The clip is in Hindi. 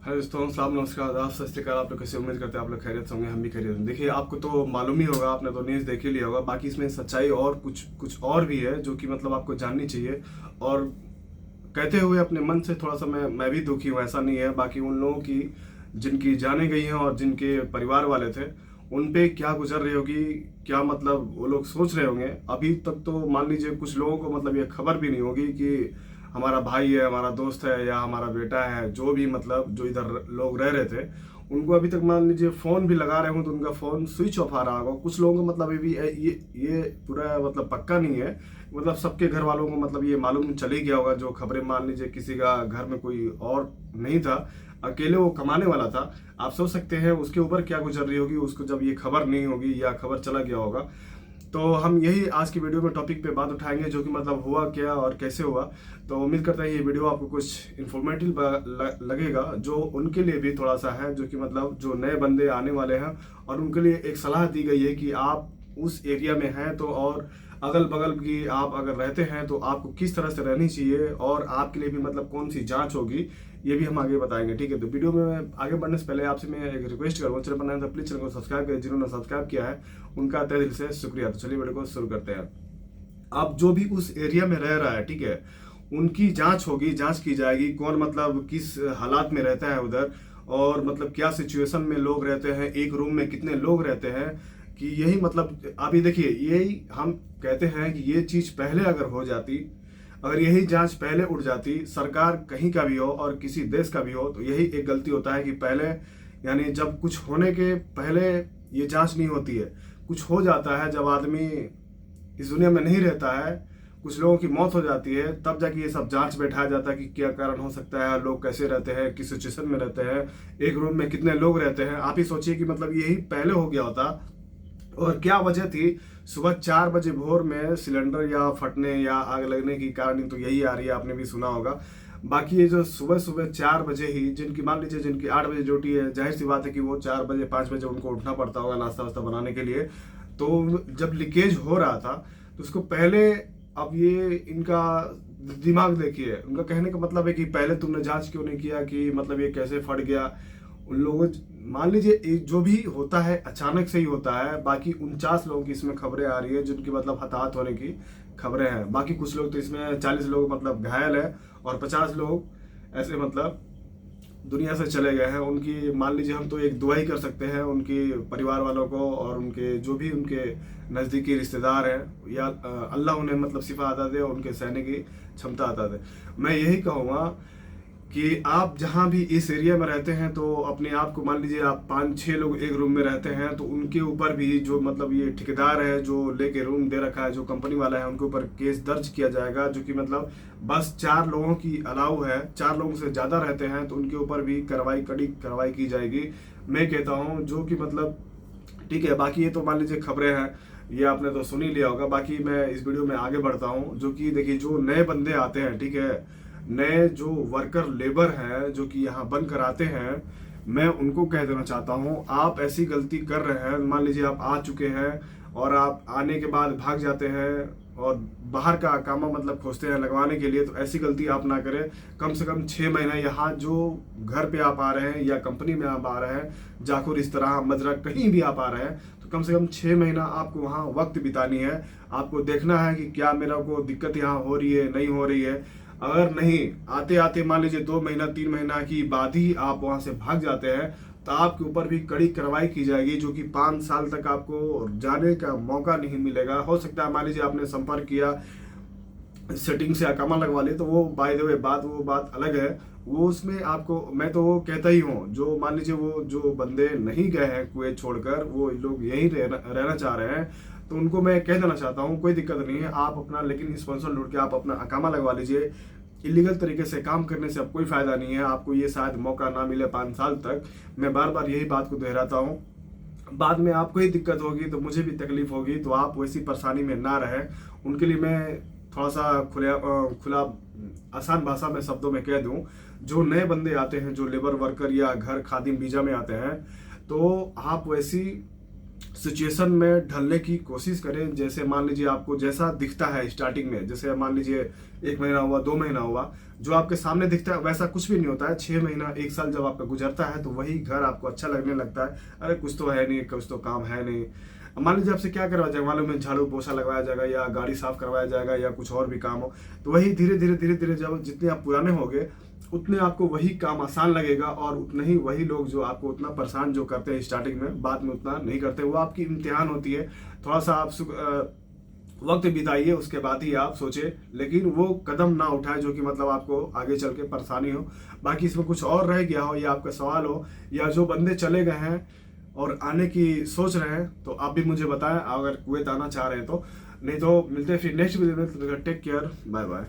हाय दोस्तों, सलाम, नमस्कार, आदाब, सत श्री अकाल। आप लोग कैसे? उम्मीद करते हैं आप लोग खैरियत से होंगे, हम भी खैरियत हैं। देखिए, आपको तो मालूम ही होगा, आपने तो न्यूज़ देख ही लिया होगा। बाकी इसमें सच्चाई और कुछ कुछ और भी है जो कि मतलब आपको जाननी चाहिए। और कहते हुए अपने मन से थोड़ा सा मैं भी दुखी हूँ, ऐसा नहीं है। बाकी उन लोगों की जिनकी जाने गई हैं और जिनके परिवार वाले थे, उन पे क्या गुजर रही होगी, क्या मतलब वो लोग सोच रहे होंगे। अभी तक तो मान लीजिए कुछ लोगों को मतलब ये खबर भी नहीं होगी कि हमारा भाई है, हमारा दोस्त है या हमारा बेटा है, जो भी मतलब जो इधर लोग रह रहे थे, उनको अभी तक मान लीजिए फ़ोन भी लगा रहे हो तो उनका फ़ोन स्विच ऑफ आ रहा होगा। कुछ लोगों को मतलब अभी भी ये पूरा मतलब पक्का नहीं है। मतलब सबके घर वालों को मतलब ये मालूम चल ही गया होगा। जो खबरें मान लीजिए किसी का घर में कोई और नहीं था, अकेले वो कमाने वाला था, आप सोच सकते हैं उसके ऊपर क्या गुजर रही होगी उसको जब ये खबर नहीं होगी या खबर चला गया होगा। तो हम यही आज की वीडियो में टॉपिक पे बात उठाएंगे, जो कि मतलब हुआ क्या और कैसे हुआ। तो उम्मीद करते हैं ये वीडियो आपको कुछ इन्फॉर्मेटिव लगेगा, जो उनके लिए भी थोड़ा सा है, जो कि मतलब जो नए बंदे आने वाले हैं और उनके लिए एक सलाह दी गई है कि आप उस एरिया में हैं तो, और अगल बगल की आप अगर रहते हैं तो आपको किस तरह से रहनी चाहिए और आपके लिए भी मतलब कौन सी जांच होगी, ये भी हम आगे बताएंगे। ठीक है, तो वीडियो में आगे बढ़ने से पहले आपसे मैं एक रिक्वेस्ट करूँगा, चैनल बनाए तो प्लीज चैनल को सब्सक्राइब करें। जिन्होंने सब्सक्राइब किया है उनका तहे दिल से शुक्रिया। तो चलिए वीडियो को शुरू करते हैं। अब जो भी उस एरिया में रह रहा है, ठीक है, उनकी जांच होगी, जांच की जाएगी कौन मतलब किस हालात में रहता है उधर, और मतलब क्या सिचुएशन में लोग रहते हैं, एक रूम में कितने लोग रहते हैं। कि यही मतलब अभी देखिए, यही हम कहते हैं कि ये चीज़ पहले अगर हो जाती, अगर यही जांच पहले उठ जाती, सरकार कहीं का भी हो और किसी देश का भी हो, तो यही एक गलती होता है कि पहले यानी जब कुछ होने के पहले ये जांच नहीं होती है। कुछ हो जाता है जब आदमी इस दुनिया में नहीं रहता है, कुछ लोगों की मौत हो जाती है, तब जाके ये सब जांच बैठाया जाता है कि क्या कारण हो सकता है, लोग कैसे रहते हैं, किस सिचुएशन में रहते हैं, एक रूम में कितने लोग रहते हैं। आप ही सोचिए कि मतलब यही पहले हो गया होता और क्या वजह थी। सुबह 4 बजे भोर में सिलेंडर या फटने या आग लगने की कारण तो यही आ रही है, आपने भी सुना होगा। बाकी ये जो सुबह सुबह 4 बजे ही, जिनकी मान लीजिए जिनकी 8 बजे ड्यूटी है, जाहिर सी बात है कि वो 4 बजे 5 बजे उनको उठना पड़ता होगा नाश्ता वास्ता बनाने के लिए। तो जब लीकेज हो रहा था तो उसको पहले, अब ये इनका दिमाग देखिए, उनका कहने का मतलब है कि पहले तुमने जांच क्यों नहीं किया कि मतलब ये कैसे फट गया। उन लोगों, मान लीजिए जो भी होता है अचानक से ही होता है। बाकी 49 लोगों की इसमें खबरें आ रही है जिनकी मतलब हताहत होने की खबरें हैं। बाकी कुछ लोग तो इसमें 40 लोग मतलब घायल है और 50 लोग ऐसे मतलब दुनिया से चले गए हैं। उनकी मान लीजिए हम तो एक दुआ ही कर सकते हैं उनके परिवार वालों को और उनके जो भी उनके नज़दीकी रिश्तेदार हैं, या अल्लाह उन्हें मतलब शिफा अता दे और उनके सहने की क्षमता अता दे। मैं यही कहूँगा कि आप जहाँ भी इस एरिया में रहते हैं तो अपने आप को, मान लीजिए आप 5-6 लोग एक रूम में रहते हैं, तो उनके ऊपर भी जो मतलब ये ठेकेदार है जो लेके रूम दे रखा है, जो कंपनी वाला है, उनके ऊपर केस दर्ज किया जाएगा। जो कि मतलब बस 4 लोगों की अलाउ है, 4 लोगों से ज़्यादा रहते हैं तो उनके ऊपर भी कड़ी कार्रवाई की जाएगी। मैं कहता हूँ जो कि मतलब ठीक है। बाकी ये तो मान लीजिए खबरें हैं, ये आपने तो सुन ही लिया होगा। बाकी मैं इस वीडियो में आगे बढ़ता हूँ। जो कि देखिए, जो नए बंदे आते हैं, ठीक है, नए जो वर्कर लेबर हैं जो कि यहाँ बन कर आते हैं, मैं उनको कह देना चाहता हूँ, आप ऐसी गलती कर रहे हैं। मान लीजिए आप आ चुके हैं और आप आने के बाद भाग जाते हैं और बाहर का कामा मतलब खोजते हैं लगवाने के लिए, तो ऐसी गलती आप ना करें। कम से कम 6 महीना यहाँ जो घर पे आप आ रहे हैं या कंपनी में आप आ रहे हैं, जाखुर इस तरह मजरा कहीं भी आप आ रहे हैं, तो कम से कम 6 महीना आपको वहाँ वक्त बितानी है। आपको देखना है कि क्या मेरा को दिक्कत यहाँ हो रही है, नहीं हो रही है। अगर नहीं, आते आते मान लीजिए 2 महीना 3 महीना की बाद ही आप वहाँ से भाग जाते हैं, तो आपके ऊपर भी कड़ी कार्रवाई की जाएगी, जो कि 5 साल तक आपको जाने का मौका नहीं मिलेगा। हो सकता है मान लीजिए आपने संपर्क किया, सेटिंग से अकामा लगवा ले, तो वो बाय द वे वो बात अलग है। वो उसमें आपको मैं तो वो कहता ही हूँ, जो मान लीजिए वो जो बंदे नहीं गए हैं कुवैत छोड़कर, वो लोग यहीं रहना चाह रहे हैं, तो उनको मैं कह देना चाहता हूँ कोई दिक्कत नहीं है, आप अपना लेकिन स्पॉन्सर ढूंढ के आप अपना अकामा लगवा लीजिए। इलीगल तरीके से काम करने से अब कोई फायदा नहीं है, आपको ये शायद मौका ना मिले 5 साल तक। मैं बार बार यही बात को दोहराता हूँ। बाद में आपको ही दिक्कत होगी तो मुझे भी तकलीफ होगी, तो आप वैसी परेशानी में ना रहें। उनके लिए मैं थोड़ा सा खुला आसान भाषा में शब्दों में कह दूं, जो नए बंदे आते हैं, जो लेबर वर्कर या घर खादिम वीजा में आते हैं, तो आप वैसी सिचुएशन में ढलने की कोशिश करें। जैसे मान लीजिए आपको जैसा दिखता है स्टार्टिंग में, जैसे मान लीजिए 1 महीना हुआ, 2 महीना हुआ, जो आपके सामने दिखता है वैसा कुछ भी नहीं होता है। 6 महीना 1 साल जब आपका गुजरता है तो वही घर आपको अच्छा लगने लगता है। अरे कुछ तो है नहीं, कुछ तो काम है नहीं। मान लीजिए आपसे क्या करवाया जाएगा, मालूम है झाड़ू पोछा लगवाया जाएगा या गाड़ी साफ करवाया जाएगा या कुछ और भी काम हो, तो वही धीरे धीरे धीरे धीरे जब जितने आप पुराने होगे उतने आपको वही काम आसान लगेगा, और उतने ही वही लोग जो आपको उतना परेशान जो करते हैं स्टार्टिंग में, बाद में उतना नहीं करते। वो आपकी इम्तिहान होती है। थोड़ा सा आप वक्त बिताइए, उसके बाद ही आप सोचे, लेकिन वो कदम ना उठाए जो कि मतलब आपको आगे चल के परेशानी हो। बाकी इसमें कुछ और रह गया हो या आपका सवाल हो, या जो बंदे चले गए हैं और आने की सोच रहे हैं, तो आप भी मुझे बताएं अगर कुवैत आना चाह रहे हैं तो। नहीं तो मिलते हैं फिर नेक्स्ट वीडियो में। Take care, bye bye.